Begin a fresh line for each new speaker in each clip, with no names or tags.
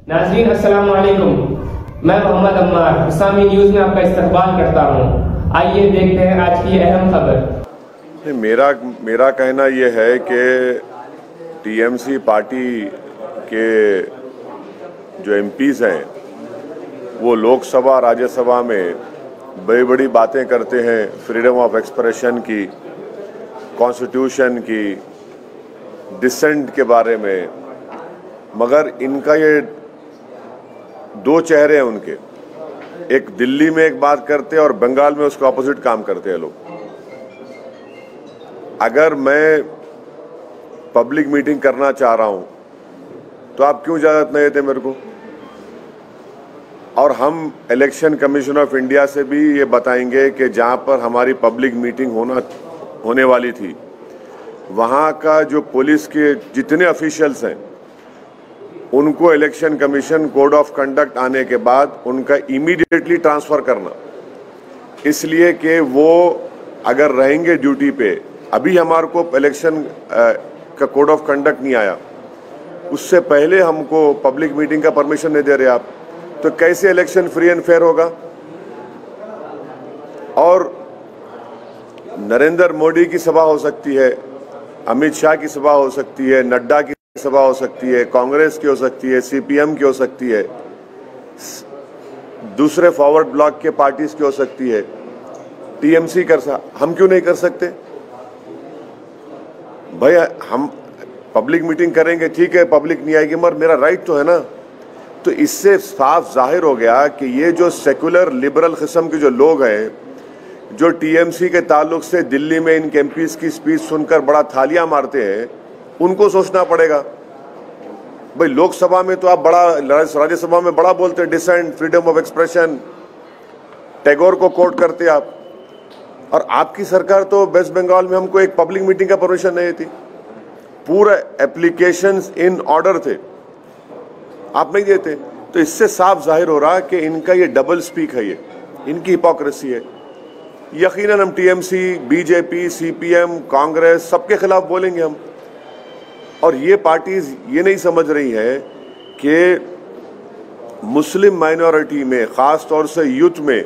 नाज़रीन अस्सलाम वालेकुम। मैं मोहम्मद अम्मार इस्लामी न्यूज़ में आपका इस्तकबाल करता हूँ। आइए देखते हैं आज की अहम खबर।
मेरा कहना यह है कि टीएमसी पार्टी के जो एमपीज़ हैं वो लोकसभा राज्यसभा में बड़ी बड़ी बातें करते हैं फ्रीडम ऑफ एक्सप्रेशन की, कॉन्स्टिट्यूशन की, डिसेंट के बारे में, मगर इनका ये दो चेहरे हैं उनके। एक दिल्ली में एक बात करते हैं और बंगाल में उसका ऑपोजिट काम करते हैं लोग। अगर मैं पब्लिक मीटिंग करना चाह रहा हूं तो आप क्यों इजाजत नहीं देते मेरे को? और हम इलेक्शन कमीशन ऑफ इंडिया से भी ये बताएंगे कि जहां पर हमारी पब्लिक मीटिंग होने वाली थी वहां का जो पुलिस के जितने ऑफिशियल्स हैं उनको election commission code of conduct आने के बाद उनका इमीडिएटली ट्रांसफर करना, इसलिए कि वो अगर रहेंगे ड्यूटी पे। अभी हमारे को इलेक्शन का कोड ऑफ कंडक्ट नहीं आया, उससे पहले हमको पब्लिक मीटिंग का परमिशन नहीं दे रहे आप, तो कैसे इलेक्शन फ्री एंड फेयर होगा? और नरेंद्र मोदी की सभा हो सकती है, अमित शाह की सभा हो सकती है, नड्डा की सभा हो सकती है, कांग्रेस की हो सकती है, सीपीएम की हो सकती है, दूसरे फॉरवर्ड ब्लॉक के पार्टीज की हो सकती है, टीएमसी हम क्यों नहीं कर सकते? भाई हम पब्लिक मीटिंग करेंगे, ठीक है, पब्लिक नहीं आएगी मगर मेरा राइट तो है ना। तो इससे साफ जाहिर हो गया कि ये जो सेकुलर लिबरल किस्म के जो लोग हैं जो टीएमसी के ताल्लुक से दिल्ली में इन एमपीज की स्पीच सुनकर बड़ा थालियां मारते हैं, उनको सोचना पड़ेगा। भाई लोकसभा में तो आप बड़ा, राज्यसभा में बड़ा बोलते हैं dissent, freedom of expression, Tagore को कोट करते आप, और आपकी सरकार तो वेस्ट बंगाल में हमको एक पब्लिक मीटिंग का परमिशन नहीं थी। पूरे एप्लीकेशंस इन ऑर्डर थे, आप नहीं देते। तो इससे साफ जाहिर हो रहा कि इनका ये डबल स्पीक है, ये इनकी हिपोक्रेसी है। यकीनन हम टीएमसी, बीजेपी, सीपीएम, कांग्रेस सबके खिलाफ बोलेंगे हम। और ये पार्टीज ये नहीं समझ रही है कि मुस्लिम माइनॉरिटी में, खास तौर से यूथ में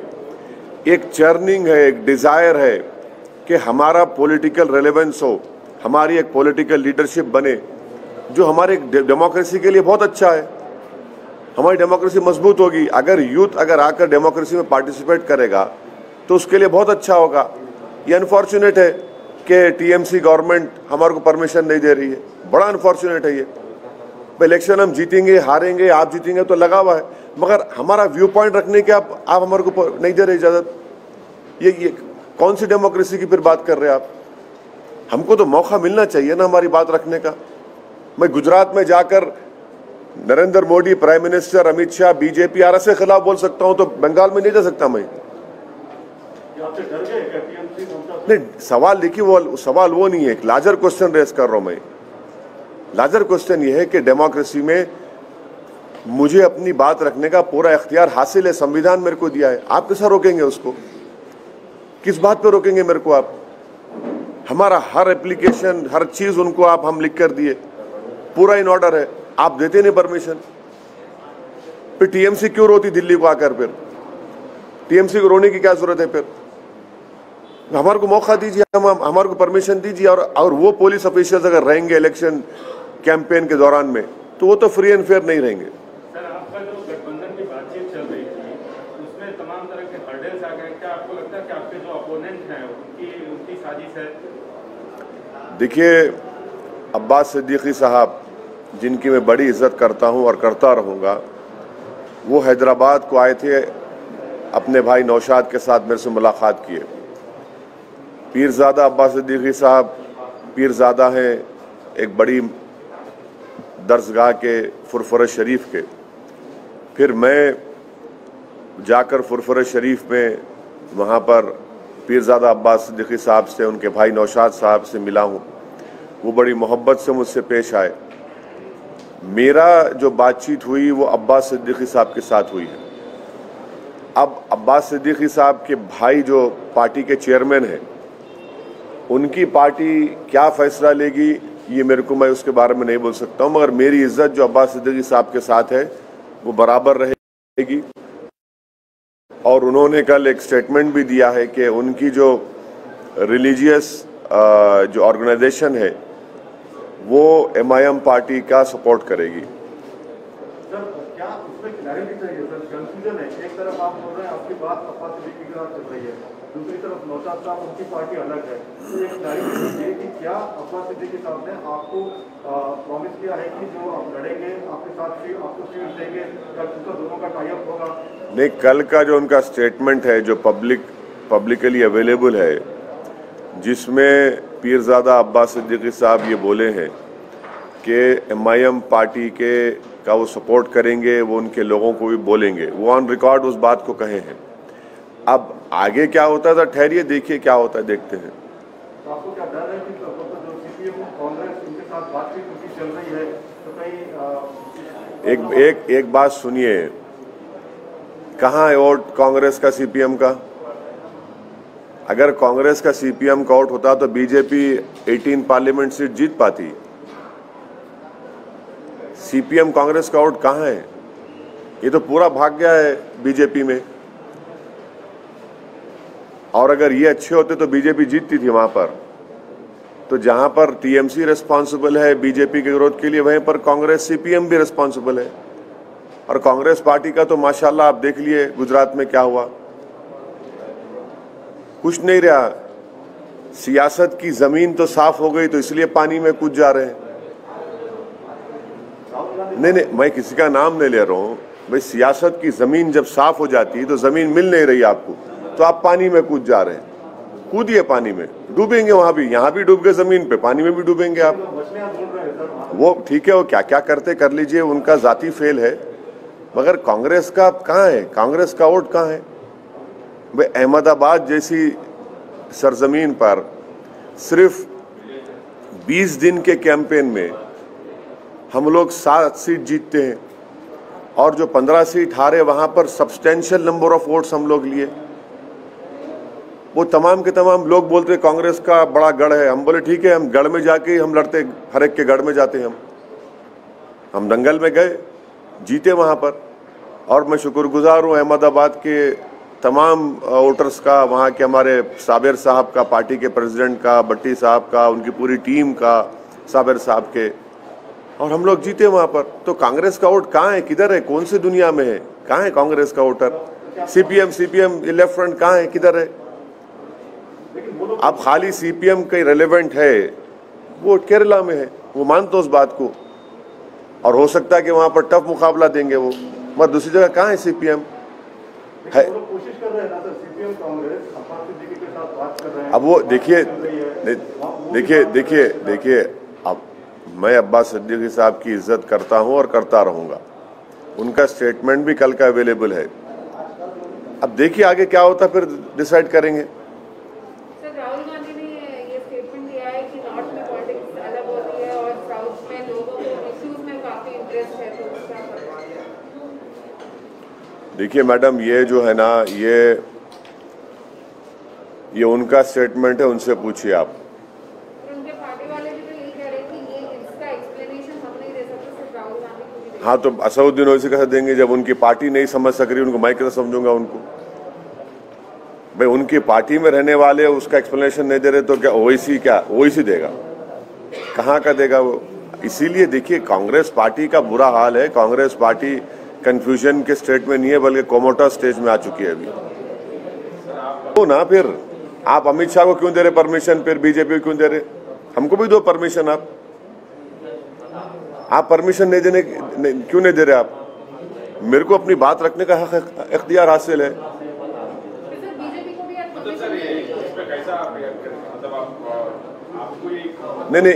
एक चर्निंग है, एक डिजायर है कि हमारा पॉलिटिकल रेलेवेंस हो, हमारी एक पॉलिटिकल लीडरशिप बने, जो हमारे डेमोक्रेसी के लिए बहुत अच्छा है। हमारी डेमोक्रेसी मजबूत होगी अगर यूथ आकर डेमोक्रेसी में पार्टिसिपेट करेगा तो उसके लिए बहुत अच्छा होगा। ये अनफॉर्चुनेट है कि टीएमसी गवर्नमेंट हमारे को परमिशन नहीं दे रही है, बड़ा अनफॉर्चुनेट है ये। इलेक्शन हम जीतेंगे, हारेंगे, आप जीतेंगे तो लगा हुआ है, मगर हमारा व्यू पॉइंट रखने के आप हमारे को नहीं दे रहे इजाजत। ये कौन सी डेमोक्रेसी की फिर बात कर रहे हैं आप? हमको तो मौका मिलना चाहिए ना हमारी बात रखने का। मैं गुजरात में जाकर Narendra Modi, prime minister, Amit Shah, BJP आर के खिलाफ बोल सकता हूं, तो बंगाल में नहीं जा सकता मैं? नहीं, सवाल देखिए, वो सवाल वो नहीं है, एक लार्जर क्वेश्चन रेस कर रहा हूं मैं। लार्जर क्वेश्चन ये है कि डेमोक्रेसी में मुझे अपनी बात रखने का पूरा इख्तियार हासिल है, संविधान मेरे को दिया है। आप कैसा रोकेंगे उसको? किस बात पे रोकेंगे मेरे को आप? हमारा हर एप्लीकेशन, हर चीज उनको हम लिख कर दिए, पूरा इन ऑर्डर है, आप देते नहीं परमिशन। फिर टीएमसी क्यों रोती दिल्ली को आकर? फिर टीएमसी को रोने की क्या जरूरत है? फिर हमारे को मौका दीजिए, हमारे को परमिशन दीजिए। और वो पुलिस ऑफिशियल्स अगर रहेंगे इलेक्शन कैंपेन के दौरान में तो वो तो फ्री एंड फेयर नहीं रहेंगे।
सर, आपका जो गठबंधन की बातचीत चल रही थी उसमें तमाम तरह के हर्डल्स आ गए, क्या आपको लगता है कि आपके जो अपोनेंट हैं उनकी साजिश है?
देखिए, अब्बास सिद्दीकी साहब, जिनकी मैं बड़ी इज्जत करता हूं और करता रहूंगा, वो हैदराबाद को आए थे, अपने भाई नौशाद के साथ मेरे से मुलाकात किए। पीरजादा अब्बास सिद्दीकी साहब पीरजादा हैं एक बड़ी दरसगाह के फुरफुर शरीफ के। फिर मैं जाकर फुरफुर शरीफ में वहाँ पर पीरजादा अब्बास सिद्दीकी साहब से, उनके भाई नौशाद साहब से मिला हूँ। वो बड़ी मोहब्बत से मुझसे पेश आए। मेरा जो बातचीत हुई वो अब्बास सिद्दीकी साहब के साथ हुई है। अब अब्बास सिद्दीकी साहब के भाई जो पार्टी के चेयरमैन हैं, उनकी पार्टी क्या फैसला लेगी ये मैं उसके बारे में नहीं बोल सकता हूँ, मगर मेरी इज्जत जो अब्बास सिद्दीकी साहब के साथ है वो बराबर रहेगी। और उन्होंने कल एक स्टेटमेंट भी दिया है कि उनकी जो रिलीजियस जो ऑर्गेनाइजेशन है वो MIM पार्टी का सपोर्ट करेगी।
सर, क्या उसमें क्लैरिटी चाहिए सर? कंफ्यूजन है। एक तरफ आप बोल रहे हैं आपकी बात अब्बास सिद्दीकी के साथ चल रही है, दूसरी तरफ नौशाद साहब उनकी पार्टी अलग है, तो एक क्लैरिटी चाहिए कि क्या अब्बास सिद्दीकी साहब ने आपको प्रॉमिस किया है कि जो आप लड़ेंगे आपके साथ आपको सीट देंगे, कल उनका दोनों का टाई अप होगा?
नहीं, कल का जो उनका स्टेटमेंट है जो पब्लिकली अवेलेबल है, जिसमें पीरजादा अब्बास सिद्दीकी साहब ये बोले हैं कि MIM पार्टी का वो सपोर्ट करेंगे, वो उनके लोगों को भी बोलेंगे, वो ऑन रिकॉर्ड उस बात को कहे हैं। अब आगे क्या होता है, ठहरिए देखिए क्या होता है, देखते हैं।
तो आपको क्या डर है कि जो CPM कांग्रेस उनके साथ बातचीत उनकी चल रही है, तो कहीं
एक बात सुनिए, कहाँ है वोट कांग्रेस का CPM का? अगर कांग्रेस का CPM का वोट होता तो बीजेपी 18 पार्लियामेंट सीट जीत पाती। CPM कांग्रेस का वोट कहाँ है? ये तो पूरा भाग गया है बीजेपी में। और अगर ये अच्छे होते तो बीजेपी जीतती थी वहां पर। तो जहां पर TMC रिस्पॉन्सिबल है बीजेपी के विरोध के लिए, वहीं पर कांग्रेस CPM भी रिस्पॉन्सिबल है। और कांग्रेस पार्टी का तो माशाल्लाह आप देख लिए गुजरात में क्या हुआ, कुछ नहीं रहा। सियासत की जमीन तो साफ हो गई, तो इसलिए पानी में कूद जा रहे हैं। नहीं, मैं किसी का नाम नहीं ले रहा हूं भाई। सियासत की जमीन जब साफ हो जाती है तो जमीन मिल नहीं रही आपको, तो आप पानी में कूद जा रहे हैं। कूदिए पानी में, डूबेंगे वहां भी, यहां भी डूब गए जमीन पे, पानी में भी डूबेंगे आप। वो ठीक है, वो क्या क्या करते कर लीजिए, उनका जाती फेल है। मगर कांग्रेस का कहाँ है? कांग्रेस का वोट कहाँ है भाई? अहमदाबाद जैसी सरजमीन पर सिर्फ 20 दिन के कैंपेन में हम लोग 7 सीट जीतते हैं, और जो 15 सीट हारे वहां पर सब्सटेंशियल नंबर ऑफ वोट्स हम लोग लिए। वो तमाम के तमाम लोग बोलते कांग्रेस का बड़ा गढ़ है। हम बोले ठीक है, हम गढ़ में जाके हम लड़ते, हर एक के गढ़ में जाते हैं। हम दंगल में गए, जीते वहां पर। और मैं शुक्रगुजार हूँ अहमदाबाद के तमाम वोटर्स का, वहाँ के हमारे साबिर साहब का, पार्टी के प्रेसिडेंट का, भट्टी साहब का, उनकी पूरी टीम का, साबिर साहब के, और हम लोग जीते वहाँ पर। तो कांग्रेस का वोट कहाँ है, किधर है, कौन सी दुनिया में है? कहाँ है कांग्रेस का वोटर? CPM लेफ्ट फ्रंट कहाँ है, किधर है? अब खाली CPM का रेलेवेंट है, वो केरला में है, वो मानते उस बात को, और हो सकता है कि वहां पर टफ मुकाबला देंगे वो। मगर दूसरी जगह कहाँ है CPM है?
कोशिश कर रहे हैं ना सर, CPM कांग्रेस अब्बास सिद्दीकी के साथ बात कर रहे हैं।
अब वो देखिए, अब मैं अब्बास सिद्दीकी साहब की इज्जत करता हूं और करता रहूंगा। उनका स्टेटमेंट भी कल का अवेलेबल है। अब देखिए आगे क्या होता, फिर डिसाइड करेंगे।
सर, राहुल गांधी ने ये स्टेटमेंट दिया है कि नॉर्थ में पॉलिटिक्स अलग होती है और साउथ में लोगों को इश्यूज में काफी इंटरेस्ट है, तो क्या करना है?
देखिए मैडम, ये जो है ना, ये उनका स्टेटमेंट है, उनसे पूछिए आप।
उनके पार्टी वाले भी तो यही कह रहे हैं कि ये इसका एक्सप्लेनेशन हम नहीं दे सकते, सिर्फ राहुल गांधी को भी दे।
हाँ, तो असदुद्दीन ओवैसी कैसे देंगे जब उनकी पार्टी नहीं समझ सक रही? उनको मैं कैसे समझूंगा उनको? भाई उनकी पार्टी में रहने वाले उसका एक्सप्लेनेशन नहीं दे रहे तो क्या ओवैसी देगा? कहाँ का देगा वो? इसीलिए देखिए, कांग्रेस पार्टी का बुरा हाल है। कांग्रेस पार्टी कंफ्यूजन के स्टेट में नहीं है, बल्कि कोमोटा स्टेज में आ चुकी है अभी। तो ना फिर आप अमित शाह को क्यों दे रहे परमिशन, फिर बीजेपी को क्यों दे रहे? हमको भी दो परमिशन। आप परमिशन नहीं देने क्यों नहीं दे रहे? आप मेरे को अपनी बात रखने का इख्तियार हासिल है। नहीं,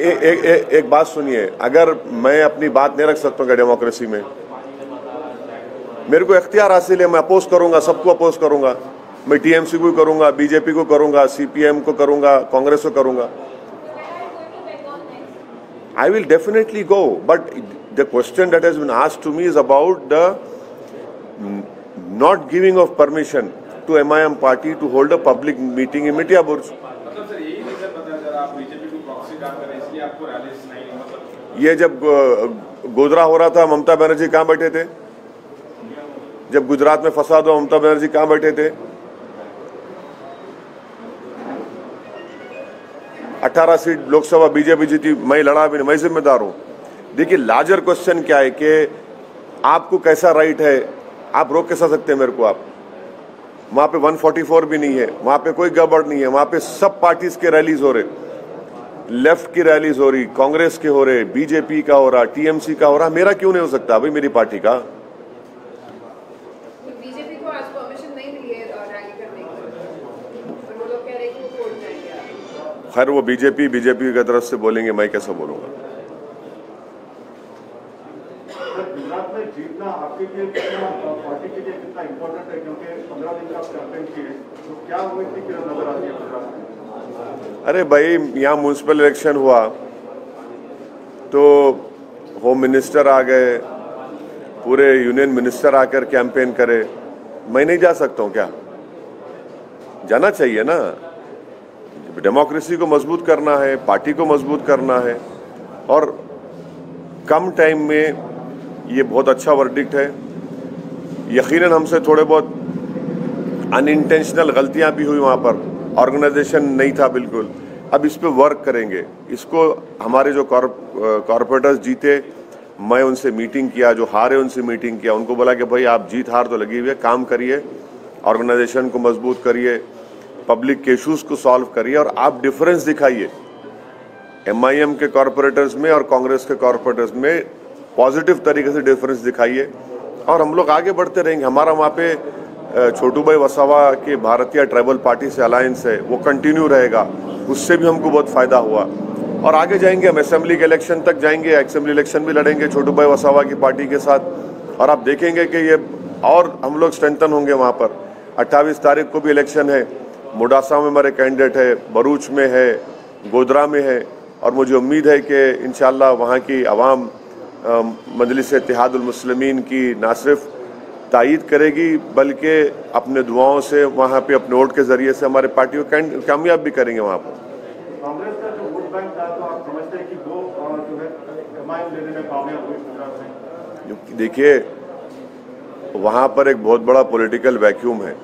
एक बात सुनिए, अगर मैं अपनी बात नहीं रख सकता हूँ डेमोक्रेसी में, मेरे को इख्तियार हासिल है, मैं अपोज करूंगा, सबको अपोज करूंगा। मैं TMC को करूंगा, बीजेपी को करूंगा, CPM को करूंगा, कांग्रेस को करूंगा। I will definitely go, but the question that has been asked to me is about the not giving of permission to MIM party to hold a public meeting in Mithia Burj.
मतलब sir यही नहीं sir पता चला आप BJP को proxy काम कर रहे हैं, इसलिए आपको रैलीज नहीं, मतलब
ये जब गोधरा हो रहा था, ममता बनर्जी कहाँ बैठे थे? जब गुजरात में फसाद हुआ ममता बनर्जी कहां बैठे थे? 18 सीट लोकसभा बीजेपी जीती, मैं लड़ा भी नहीं, मैं जिम्मेदार हूं। देखिए लार्जर क्वेश्चन क्या है कि आपको कैसा राइट है, आप रोक कैसा सकते हैं मेरे को? आप वहां पे 144 भी नहीं है, वहां पे कोई गड़बड़ नहीं है, वहां पे सब पार्टीज के रैलीज हो रहे, लेफ्ट की रैलीज हो रही, कांग्रेस के हो रहे, बीजेपी का हो रहा, टीएमसी का हो रहा, मेरा क्यों नहीं हो सकता भाई, मेरी पार्टी का?
बीजेपी को आज परमिशन नहीं मिली है रैली करने की, और वो लोग कह रहे हैं कि वो कोर्ट जाएंगे।
खैर वो बीजेपी की तरफ से बोलेंगे, मैं कैसे बोलूंगा?
गुजरात में जीतना आपके लिए पार्टी के लिए कितना इम्पोर्टेंट है, क्योंकि 15 दिन का कैंपेन किए, तो क्या वो इतनी नजर आती है गुजरात में?
अरे भाई यहाँ म्यूनसिपल इलेक्शन हुआ तो होम मिनिस्टर आ गए, पूरे यूनियन मिनिस्टर आकर कैंपेन करे, मैं नहीं जा सकता हूँ क्या? जाना चाहिए ना। डेमोक्रेसी को मजबूत करना है, पार्टी को मजबूत करना है, और कम टाइम में ये बहुत अच्छा वर्डिक्ट है। यकीनन हमसे थोड़े बहुत अनइंटेंशनल गलतियां भी हुई, वहां पर ऑर्गेनाइजेशन नहीं था बिल्कुल। अब इस पे वर्क करेंगे। इसको हमारे जो कॉर्पोरेटर्स जीते, मैं उनसे मीटिंग किया, जो हारे उनसे मीटिंग किया, उनको बोला कि भाई आप जीत हार तो लगी हुई है, काम करिए, ऑर्गेनाइजेशन को मजबूत करिए, पब्लिक के इशूज को सॉल्व करिए, और आप डिफरेंस दिखाइए MIM के कॉर्पोरेटर्स में और कांग्रेस के कॉर्पोरेटर्स में, पॉजिटिव तरीके से डिफरेंस दिखाइए, और हम लोग आगे बढ़ते रहेंगे। हमारा वहाँ पे छोटू भाई वसावा के भारतीय ट्राइबल पार्टी से अलायंस है, वो कंटिन्यू रहेगा, उससे भी हमको बहुत फायदा हुआ, और आगे जाएंगे हम असेंबली के इलेक्शन तक जाएंगे, असेंबली इलेक्शन भी लड़ेंगे छोटू भाई वसावा की पार्टी के साथ, और आप देखेंगे कि ये और हम लोग स्ट्रेंथन होंगे वहाँ पर। 28 तारीख को भी इलेक्शन है, मोडासा में हमारे कैंडिडेट है, भरूच में है, गोधरा में है, और मुझे उम्मीद है कि इंशाल्लाह वहाँ की आवाम मजलिस इत्तेहादुल मुस्लिमीन की ना सिर्फ तायीद करेगी बल्कि अपने दुआओं से वहाँ पे अपने वोट के जरिए से हमारे पार्टी को कामयाब भी करेंगे वहाँ पर।
कांग्रेस का जो वोट बैंक था, तो आप समझते हैं कि वो जो है MIM लेने में कामयाब हुई गुजरात में?
देखिए वहाँ पर एक बहुत बड़ा पॉलिटिकल वैक्यूम है,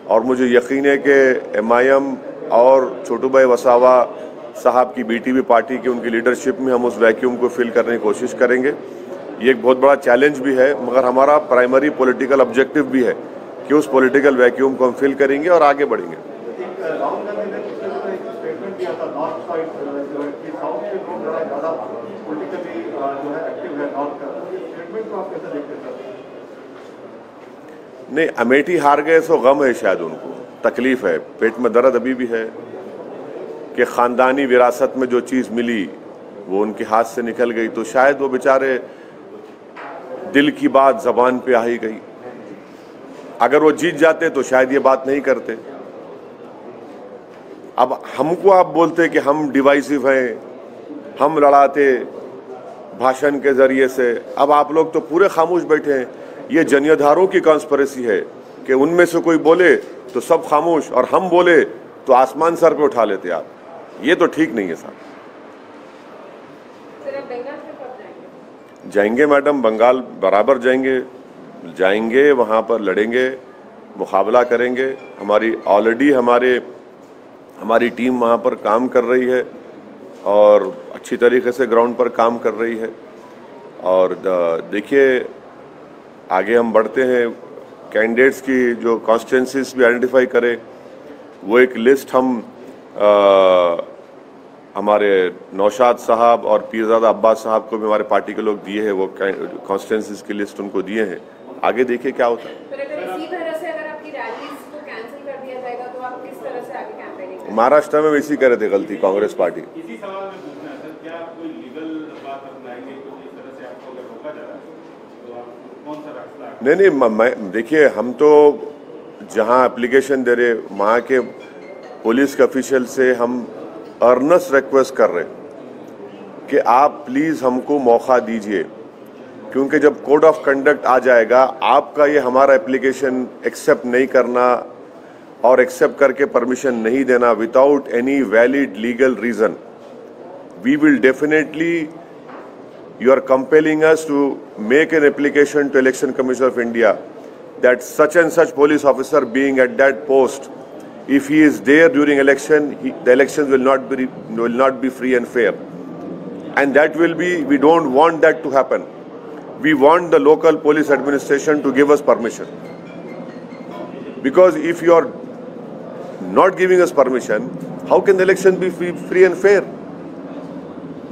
और मुझे यकीन है कि MIM और छोटू भाई वसावा साहब की BTP पार्टी की उनकी लीडरशिप में हम उस वैक्यूम को फिल करने की कोशिश करेंगे। ये एक बहुत बड़ा चैलेंज भी है, मगर हमारा प्राइमरी पॉलिटिकल ऑब्जेक्टिव भी है कि उस पॉलिटिकल वैक्यूम को हम फिल करेंगे और आगे बढ़ेंगे।
राहुल गांधी ने पिछले दिनों एक स्टेटमेंट दिया था, नॉर्थ साइड की साउथ के लोग ज़्यादा पॉलिटिकली जो है एक्टिव है नॉर्थ का, इस स्टेटमेंट को आप कैसे देखते हैं?
नहीं, अमेठी हार गए सो गम है, शायद उनको तकलीफ है, पेट में दर्द अभी भी है कि ख़ानदानी विरासत में जो चीज़ मिली वो उनके हाथ से निकल गई, तो शायद वो बेचारे दिल की बात ज़बान पे आ ही गई। अगर वो जीत जाते तो शायद ये बात नहीं करते। अब हमको आप बोलते कि हम डिवाइसिव हैं, हम लड़ाते भाषण के जरिए से, अब आप लोग तो पूरे खामोश बैठे हैं। ये जनियाधारों की कॉन्स्पिरेसी है कि उनमें से कोई बोले तो सब खामोश, और हम बोले तो आसमान सर पे उठा लेते आप। ये तो ठीक नहीं है साहब। जाएंगे मैडम, बंगाल बराबर जाएंगे, वहाँ पर लड़ेंगे, मुकाबला करेंगे। हमारी ऑलरेडी हमारी टीम वहाँ पर काम कर रही है और अच्छी तरीके से ग्राउंड पर काम कर रही है। और देखिए आगे हम बढ़ते हैं, कैंडिडेट्स की जो कॉन्स्टिट्यूंसीज भी आइडेंटिफाई करें, वो एक लिस्ट हम हमारे नौशाद साहब और पीरजादा अब्बास साहब को भी हमारे पार्टी के लोग दिए हैं, वो कॉन्स्टिट्यूंसीज की लिस्ट उनको दिए हैं। आगे देखिए क्या होता है। महाराष्ट्र में वैसी कर रहे थे गलती कांग्रेस पार्टी।
इसी सवाल में पूछना है सर, क्या आप कोई लीगल बात अपनाएंगे, कुछ इस तरह से आपको अगर रोका जा रहा है तो आप कौन सा रास्ता?
नहीं, देखिए हम तो जहां एप्लीकेशन दे रहे वहां के पुलिस के ऑफिशियल से हम अर्नेस्ट रिक्वेस्ट कर रहे कि आप प्लीज़ हमको मौका दीजिए, क्योंकि जब कोड ऑफ कंडक्ट आ जाएगा, आपका ये हमारा एप्लीकेशन एक्सेप्ट नहीं करना और एक्सेप्ट करके परमिशन नहीं देना without any valid legal reason, we will definitely, you are compelling us to make an application to election commission of India that such and such police officer being at that post, if he is there during election, the elections will not be free and fair, and that will be, we don't want that to happen. We want the local police administration to give us permission, because if you are not giving us permission, how can the election be free and fair?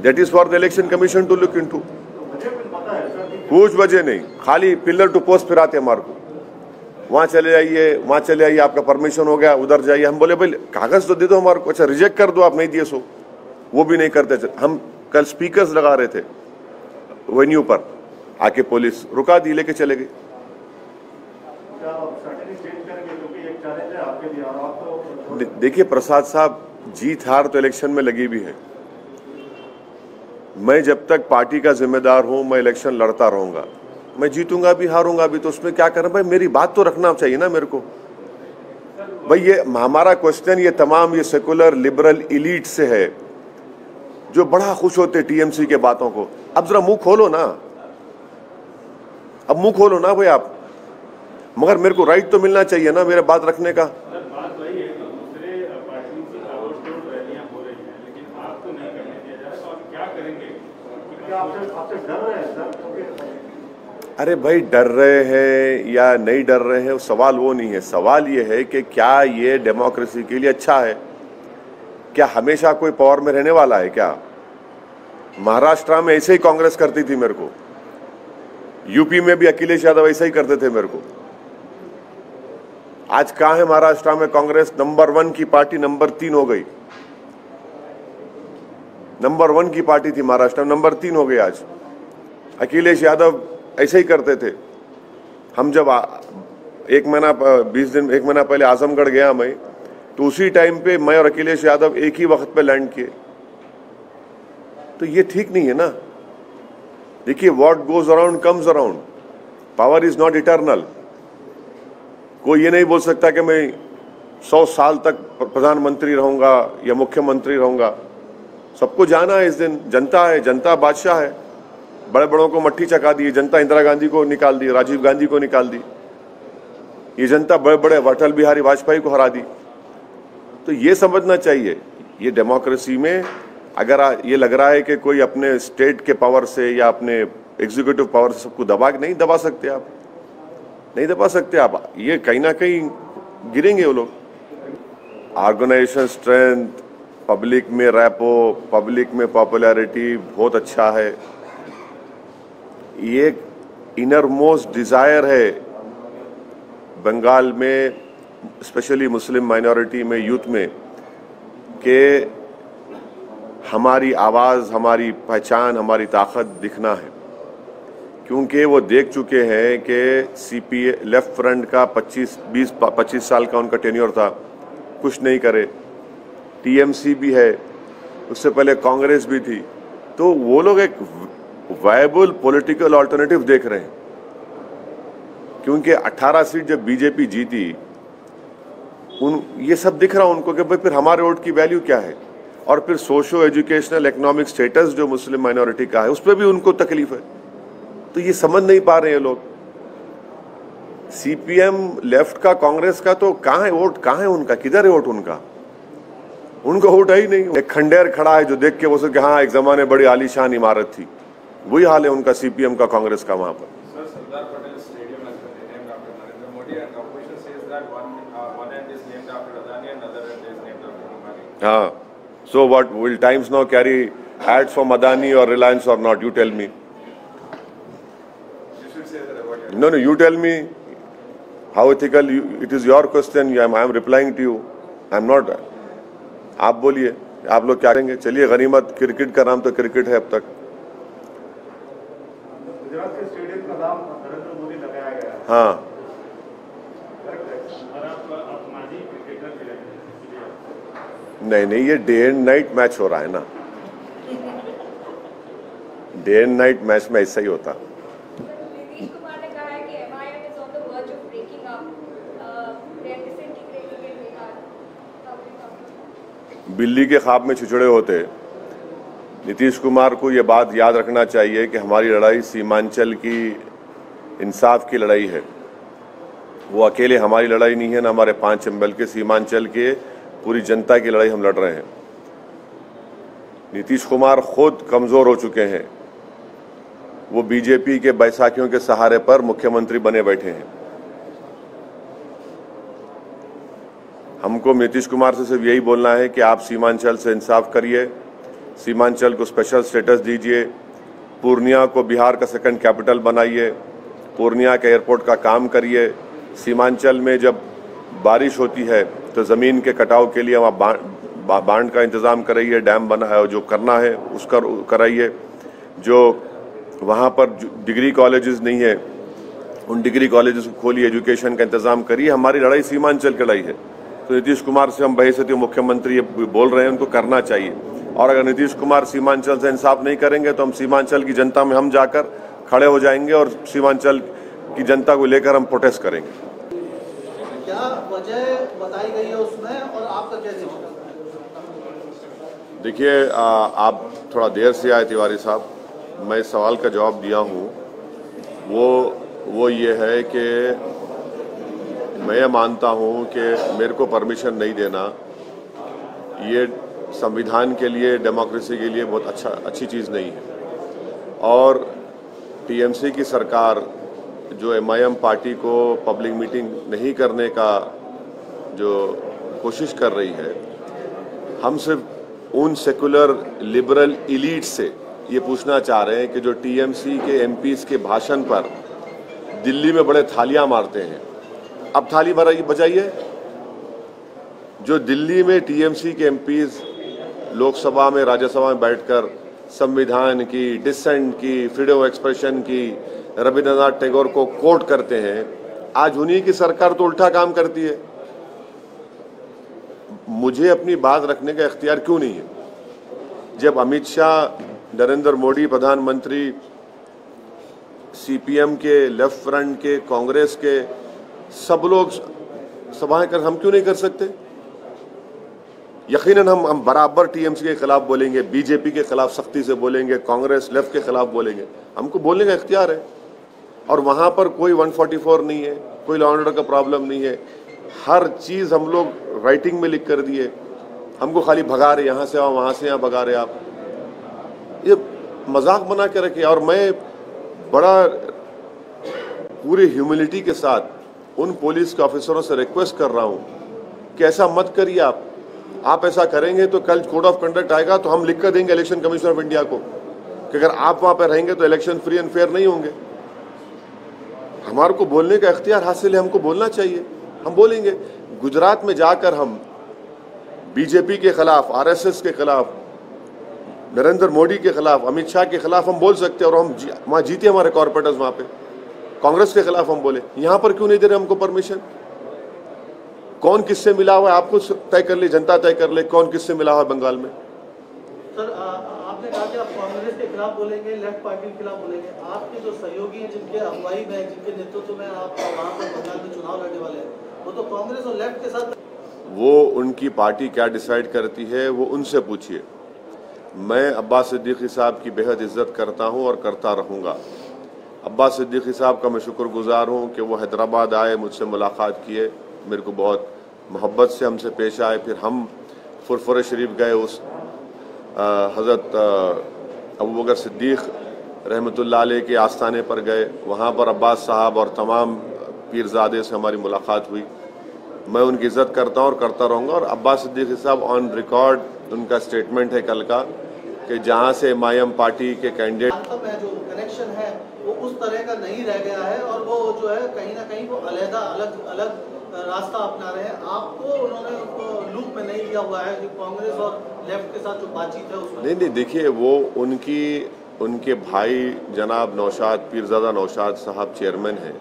That is for the election commission to look into. कुछ वजह नहीं, खाली pillar to post फिराते हमारे को, वहाँ चले जाइए, आपका परमिशन हो गया, उधर जाइए। हम बोले भाई कागज तो दे दो हमारे को, अच्छा रिजेक्ट कर दो, आप नहीं दिए सो, वो भी नहीं करते। हम कल स्पीकर्स लगा रहे थे वेन्यू पर, आके पुलिस रुका दी, लेके चले गए। देखिए प्रसाद साहब, जीत हार तो इलेक्शन में लगी भी है। मैं जब तक पार्टी का जिम्मेदार हूं, मैं इलेक्शन लड़ता रहूंगा, मैं जीतूंगा भी हारूंगा भी, तो उसमें क्या करना भाई, मेरी बात तो रखना चाहिए ना मेरे को। भाई ये हमारा क्वेश्चन ये तमाम ये सेकुलर लिबरल इलीट से है, जो बड़ा खुश होते टीएमसी के बातों को। अब जरा मुंह खोलो ना, अब मुंह खोलो ना भाई आप, मगर मेरे को राइट तो मिलना चाहिए ना मेरे बात रखने का। अरे भाई डर रहे हैं या नहीं डर रहे हैं, सवाल वो नहीं है। सवाल ये है कि क्या ये डेमोक्रेसी के लिए अच्छा है? क्या हमेशा कोई पावर में रहने वाला है क्या? महाराष्ट्र में ऐसे ही कांग्रेस करती थी मेरे को, यूपी में भी अखिलेश यादव ऐसा ही करते थे मेरे को। आज कहां है महाराष्ट्र में कांग्रेस? नंबर 1 की पार्टी नंबर 3 हो गई। नंबर 1 की पार्टी थी महाराष्ट्र में, नंबर 3 हो गई आज। अखिलेश यादव ऐसे ही करते थे। हम जब 1 महीना पहले आजमगढ़ गया मैं, तो उसी टाइम पे मैं और अखिलेश यादव एक ही वक्त पे लैंड किए। तो ये ठीक नहीं है ना। देखिए, what goes around comes around, power is not eternal. कोई ये नहीं बोल सकता कि मैं 100 साल तक प्रधानमंत्री रहूंगा या मुख्यमंत्री रहूंगा। सबको जाना है इस दिन, जनता है, जनता बादशाह है। बड़े बड़ों को मट्ठी चका दी जनता, इंदिरा गांधी को निकाल दी, राजीव गांधी को निकाल दी, ये जनता बड़े बड़े अटल बिहारी वाजपेयी को हरा दी। तो ये समझना चाहिए, ये डेमोक्रेसी में अगर ये लग रहा है कि कोई अपने स्टेट के पावर से या अपने एग्जीक्यूटिव पावर से सबको नहीं दबा सकते आप, नहीं दबा सकते आप। ये कहीं ना कहीं गिरेंगे वो लोग। ऑर्गेनाइजेशन स्ट्रेंथ, पब्लिक में रैपो, पब्लिक में पॉपुलैरिटी बहुत अच्छा है। ये एक इनर मोस्ट डिजायर है बंगाल में, स्पेशली मुस्लिम माइनॉरिटी में, यूथ में, कि हमारी आवाज़, हमारी पहचान, हमारी ताकत दिखना है। क्योंकि वो देख चुके हैं कि सीपीए लेफ्ट फ्रंट का 25 साल का उनका टेन्योर था, कुछ नहीं करे। टीएमसी भी है, उससे पहले कांग्रेस भी थी। तो वो लोग एक वायबल पॉलिटिकल अल्टरनेटिव देख रहे हैं। क्योंकि 18 सीट जब बीजेपी जीती, ये सब दिख रहा उनको कि भाई फिर हमारे वोट की वैल्यू क्या है। और फिर सोशो एजुकेशनल इकोनॉमिक स्टेटस जो मुस्लिम माइनॉरिटी का है, उस पर भी उनको तकलीफ है। तो ये समझ नहीं पा रहे हैं लोग। सीपीएम लेफ्ट का, कांग्रेस का तो कहाँ है वोट, कहाँ है उनका, किधर है वोट उनका? उनका वोट है ही नहीं। एक खंडेर खड़ा है जो देख के वो सोचे हाँ एक जमाने बड़ी आलीशान इमारत थी, वही हाल है उनका सीपीएम का, कांग्रेस का वहां पर। हाँ, so what, will Times now carry ads from Adani or Reliance or not? You tell me. No, you tell me how ethical it is your question. I am replying to you. I am not. आप बोलिए, आप लोग क्या करेंगे? चलिए, गनीमत cricket का नाम तो क्रिकेट है अब तक।
गुजरात के स्टेडियम का नाम नरेंद्र मोदी लगाया गया।
हाँ, नहीं, ये डे एंड नाइट मैच हो रहा है ना। डे एंड नाइट मैच में ऐसा ही होता।
नीतीश कुमार ने कहा है कि MIM is on the verge of breaking up, they are disintegrating in Bihar।
बिल्ली के ख्वाब में छिछड़े होते। नीतीश कुमार को ये बात याद रखना चाहिए कि हमारी लड़ाई सीमांचल की इंसाफ की लड़ाई है। वो अकेले हमारी लड़ाई नहीं है, ना हमारे 5 चंबल के, सीमांचल के पूरी जनता की लड़ाई हम लड़ रहे हैं। नीतीश कुमार खुद कमजोर हो चुके हैं, वो बीजेपी के बैसाखियों के सहारे पर मुख्यमंत्री बने बैठे हैं। हमको नीतीश कुमार से सिर्फ यही बोलना है कि आप सीमांचल से इंसाफ करिए, सीमांचल को स्पेशल स्टेटस दीजिए, पूर्णिया को बिहार का सेकंड कैपिटल बनाइए, पूर्णिया के एयरपोर्ट का काम करिए। सीमांचल में जब बारिश होती है तो ज़मीन के कटाव के लिए वहाँ बांध का इंतज़ाम कराइए, डैम बना है जो करना है उसका कराइए। जो वहाँ पर डिग्री कॉलेजेस नहीं है उन डिग्री कॉलेजेस को खोलिए, एजुकेशन का इंतज़ाम करिए। हमारी लड़ाई सीमांचल की लड़ाई है। तो नीतीश कुमार से हम बहैसियत मुख्यमंत्री ये बोल रहे हैं, उनको करना चाहिए। और अगर नीतीश कुमार सीमांचल से इंसाफ नहीं करेंगे तो हम सीमांचल की जनता में हम जाकर खड़े हो जाएंगे और सीमांचल की जनता को लेकर हम प्रोटेस्ट करेंगे।
क्या वजह बताई गई है उसमें और आपका क्या देखना?
देखिए, आप थोड़ा देर से आए तिवारी साहब, मैं इस सवाल का जवाब दिया हूँ। वो ये है कि मैं ये मानता हूँ कि मेरे को परमिशन नहीं देना ये संविधान के लिए, डेमोक्रेसी के लिए बहुत अच्छी चीज़ नहीं है। और टीएमसी की सरकार जो एमआईएम पार्टी को पब्लिक मीटिंग नहीं करने का जो कोशिश कर रही है, हम सिर्फ उन सेकुलर लिबरल इलीट से ये पूछना चाह रहे हैं कि जो टीएमसी के एमपीज़ के भाषण पर दिल्ली में बड़े थालियां मारते हैं, अब थाली बजाइए। जो दिल्ली में टीएमसी के एमपीज़ लोकसभा में, राज्यसभा में बैठकर संविधान की, डिसेंट की, फ्रीडम ऑफ एक्सप्रेशन की, रविंद्रनाथ टैगोर को कोट करते हैं, आज उन्हीं की सरकार तो उल्टा काम करती है। मुझे अपनी बात रखने का इख्तियार क्यों नहीं है? जब अमित शाह, नरेंद्र मोदी प्रधानमंत्री, सीपीएम के, लेफ्ट फ्रंट के, कांग्रेस के सब लोग सभाएं कर, हम क्यों नहीं कर सकते? यकीनन हम बराबर टीएमसी के खिलाफ बोलेंगे, बीजेपी के खिलाफ सख्ती से बोलेंगे, कांग्रेस लेफ्ट के खिलाफ बोलेंगे। हमको बोलने का इख्तियार है। और वहां पर कोई 144 नहीं है, कोई लॉ एंड ऑर्डर का प्रॉब्लम नहीं है। हर चीज हम लोग राइटिंग में लिख कर दिए। हमको खाली भगा रहे, यहां से वहां से यहां भगा रहे आप, ये मजाक बना के रखे। और मैं बड़ा पूरी ह्यूमिलिटी के साथ उन पुलिस के ऑफिसरों से रिक्वेस्ट कर रहा हूं कि ऐसा मत करिए। आप ऐसा करेंगे तो कल कोड ऑफ कंडक्ट आएगा तो हम लिख कर देंगे इलेक्शन कमीशन ऑफ इंडिया को कि अगर आप वहां पर रहेंगे तो इलेक्शन फ्री एंड फेयर नहीं होंगे। हमारे को बोलने का इख्तियार हासिल है, हमको बोलना चाहिए, हम बोलेंगे। गुजरात में जाकर हम बीजेपी के खिलाफ, आरएसएस के खिलाफ, नरेंद्र मोदी के खिलाफ, अमित शाह के खिलाफ हम बोल सकते हैं और हम वहां जीते हमारे कॉर्पोरेटर्स। वहां पे कांग्रेस के खिलाफ हम बोले, यहां पर क्यों नहीं दे रहे हमको परमिशन? कौन किससे मिला हुआ है आपको तय कर ले, जनता तय कर ले कौन किससे मिला हुआ है बंगाल में।
सर, आपने कहा कि आप कांग्रेस के खिलाफ बोलेंगे, लेफ्ट पार्टी के खिलाफ बोलेंगे। आपके जो सहयोगी हैं, जिनके अगुवाई में, जिनके नेतृत्व में आप वहाँ पर बंगाल में चुनाव लड़ने वाले हैं, वो तो कांग्रेस और लेफ्ट के साथ। वो
उनकी पार्टी क्या डिसाइड करती है वो उनसे पूछिए। मैं अब्बास सिद्दीकी साहब की बेहद इज्जत करता हूँ और करता रहूँगा। अब्बास सिद्दीकी साहब का मैं शुक्रगुजार हूँ कि वो हैदराबाद आए, मुझसे मुलाकात किए, मेरे को बहुत मोहब्बत से हमसे पेश आए। फिर हम फुरफुर शरीफ गए, उस हज़रत अबू बकर सिद्दीक रहमतुल्लाह अलैह के आस्थाने पर गए। वहाँ पर अब्बास साहब और तमाम पीरजादे से हमारी मुलाकात हुई। मैं उनकी इज़्ज़त करता हूँ और करता रहूँगा। और अब्बास सिद्दीकी साहब ऑन रिकॉर्ड उनका स्टेटमेंट है कल का कि जहाँ से एमआईएम पार्टी के कैंडिडेट
जो कनेक्शन है वो उस तरह का नहीं रह गया है और वो जो है कहीं ना कहीं वो अलग अलग रास्ता अपना रहे हैं। आपको उन्होंने लूप में नहीं लिया हुआ है कि कांग्रेस और लेफ्ट के साथ जो बातचीत है उसमें। नहीं,
देखिए, वो उनके भाई जनाब नौशाद, पीरजादा नौशाद साहब चेयरमैन हैं।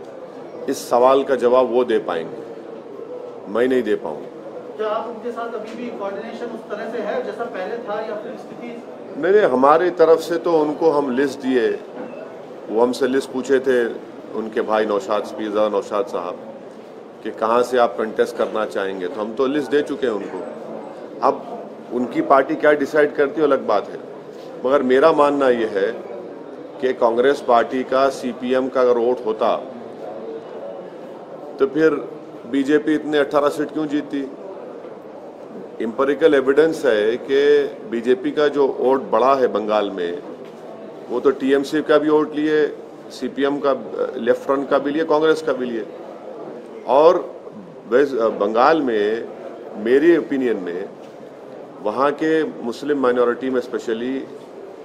इस सवाल का जवाब वो दे पाएंगे, मैं नहीं दे पाऊंगा।
क्या आप उनके साथ अभी भी कोऑर्डिनेशन उस तरह से है जैसा पहले था या फिर स्थिति?
नहीं, हमारी तरफ से तो उनको हम लिस्ट दिए। वो हमसे लिस्ट पूछे थे उनके भाई नौशाद, पीरजादा नौशाद साहब, कि कहाँ से आप कंटेस्ट करना चाहेंगे, तो हम तो लिस्ट दे चुके हैं उनको। अब उनकी पार्टी क्या डिसाइड करती है अलग बात है, मगर मेरा मानना ये है कि कांग्रेस पार्टी का सीपीएम का अगर वोट होता तो फिर बीजेपी इतने 18 सीट क्यों जीती? एम्पिरिकल एविडेंस है कि बीजेपी का जो वोट बढ़ा है बंगाल में, वो तो टीएमसी का भी वोट लिए, सीपीएम का लेफ्ट फ्रंट का भी लिए, कांग्रेस का भी लिए। और बंगाल में मेरी ओपिनियन में वहाँ के मुस्लिम माइनॉरिटी में स्पेशली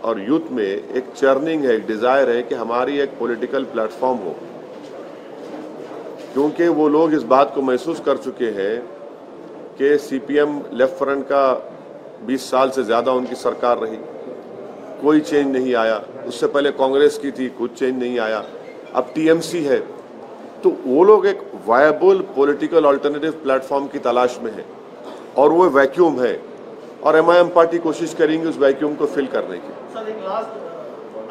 और यूथ में एक चर्निंग है, एक डिज़ायर है कि हमारी एक पॉलिटिकल प्लेटफॉर्म हो, क्योंकि वो लोग इस बात को महसूस कर चुके हैं कि सीपीएम लेफ्ट फ्रंट का 20 साल से ज़्यादा उनकी सरकार रही, कोई चेंज नहीं आया। उससे पहले कांग्रेस की थी, कुछ चेंज नहीं आया। अब टीएमसी है, तो वो लोग एक वायबल पॉलिटिकल अल्टरनेटिव प्लेटफॉर्म की तलाश में है और वो वैक्यूम है, और एमआईएम पार्टी कोशिश करेंगी उस वैक्यूम को फिल करने की।
सर एक लास्ट,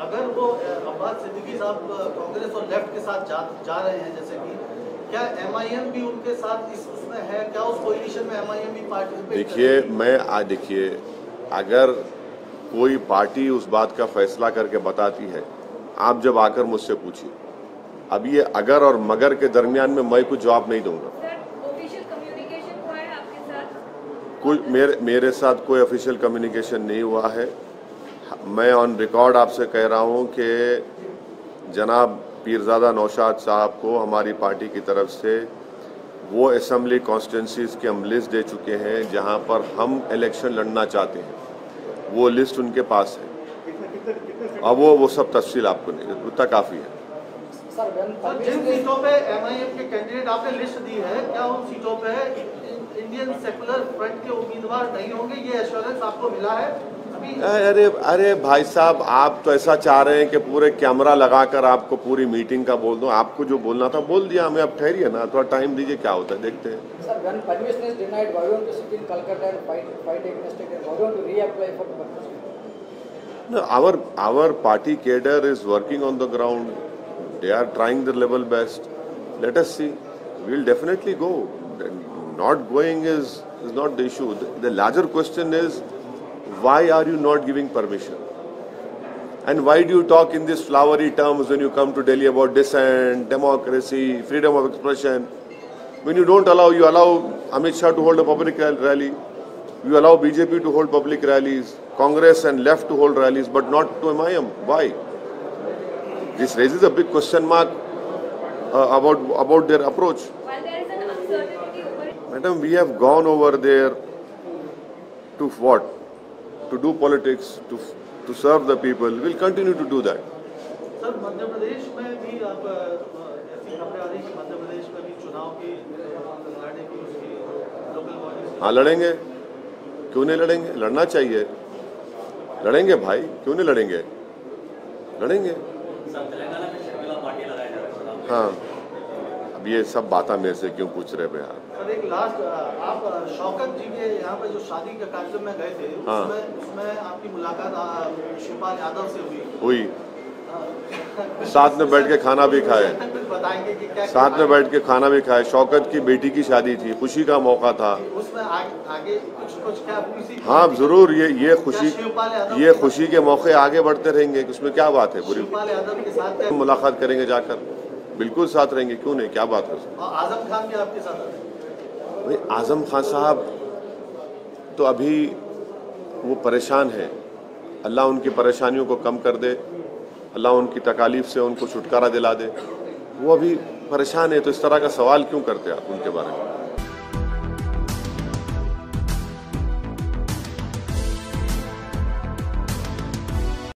अगर वो अब्बास सिद्दीकी साहब कांग्रेस और लेफ्ट के साथ जा रहे हैं, जैसे कि क्या एमआईएम भी उनके साथ इस उसमें है? क्या उस कोलिशन में एमआईएम भी पार्टिसिपेट?
देखिए, अगर कोई पार्टी उस बात का फैसला करके बताती है, आप जब आकर मुझसे पूछिए। अब ये अगर और मगर के दरमियान में मैं कुछ जवाब नहीं दूंगा।
ऑफिशियल कम्युनिकेशन हुआ है आपके साथ?
कोई मेरे साथ कोई ऑफिशियल कम्युनिकेशन नहीं हुआ है। मैं ऑन रिकॉर्ड आपसे कह रहा हूं कि जनाब पीरजादा नौशाद साहब को हमारी पार्टी की तरफ से वो असेंबली कॉन्स्टिट्यूंसीज की हम लिस्ट दे चुके हैं जहां पर हम इलेक्शन लड़ना चाहते हैं, वो लिस्ट उनके पास है। अब वो सब तफसील आपको नहीं, उतना काफ़ी है।
जिन सीटों पे एमआईएम के कैंडिडेट आपने लिस्ट दी है, क्या उन सीटों पे इंडियन सेकुलर फ्रंट के उम्मीदवार नहीं होंगे? ये एश्योरेंस आपको मिला है अभी?
अरे भाई साहब, आप तो ऐसा चाह रहे हैं कि पूरे कैमरा लगाकर आपको पूरी मीटिंग का बोल दूं। आपको जो बोलना था बोल दिया हमें, अब ठहरिए ना, थोड़ा टाइम दीजिए, क्या होता है देखते हैं।
Sir, when permission is denied, why don't you sit in Calcutta and fight against it? Why don't you reapply for the permission?
No, our party cadre is working on the ground. They are trying their level best. Let us see. We'll definitely go. Not going is not the issue. The larger question is, why are you not giving permission? And why do you talk in these flowery terms when you come to Delhi about dissent, democracy, freedom of expression? When you don't allow, you allow Amit Shah to hold a public rally, you allow BJP to hold public rallies, Congress and left to hold rallies, but not to MIM. Why? This raises a big question mark about their approach.
While there is an uncertainty over it.
Madam, we have gone over there to what? To do politics, to serve the people. We'll continue to do that.
Sir Madhya Pradesh में भी आप ऐसी खबरें आ रही कि मध्य प्रदेश में भी चुनाव की लड़ने की उसकी लोकल बॉडीज।
हाँ, लड़ेंगे, क्यों नहीं लड़ेंगे? लड़ना चाहिए, लड़ेंगे भाई, क्यों नहीं लड़ेंगे? लड़ेंगे। हाँ, अब ये सब बातें मेरे से क्यों पूछ रहे भैया?
सर एक लास्ट, आप शौकत जी के यहाँ पे जो शादी के कार्यक्रम में गए थे,
हाँ।
उसमें आपकी मुलाकात शिवपाल यादव से
हुई। साथ में बैठ के खाना भी खाए,
बताएंगे कि क्या
साथ में बैठ के खाना भी खाए। शौकत की बेटी की शादी थी, खुशी का मौका था।
उसमें आगे कुछ क्या किसी?
हाँ जरूर, ये खुशी के मौके आगे बढ़ते रहेंगे, उसमें क्या बात है? बुरी
शिवपाल यादव के साथ
मुलाकात करेंगे जाकर, बिल्कुल साथ रहेंगे, क्यों नहीं, क्या बात है?
आजम खान भी आपके साथ
भाई आजम खान साहब तो अभी वो परेशान है, अल्लाह उनकी परेशानियों को कम कर दे, अल्लाह उनकी तकालीफ से उनको छुटकारा दिला दे। वो अभी परेशान है, तो इस तरह का सवाल क्यों करते आप उनके बारे में?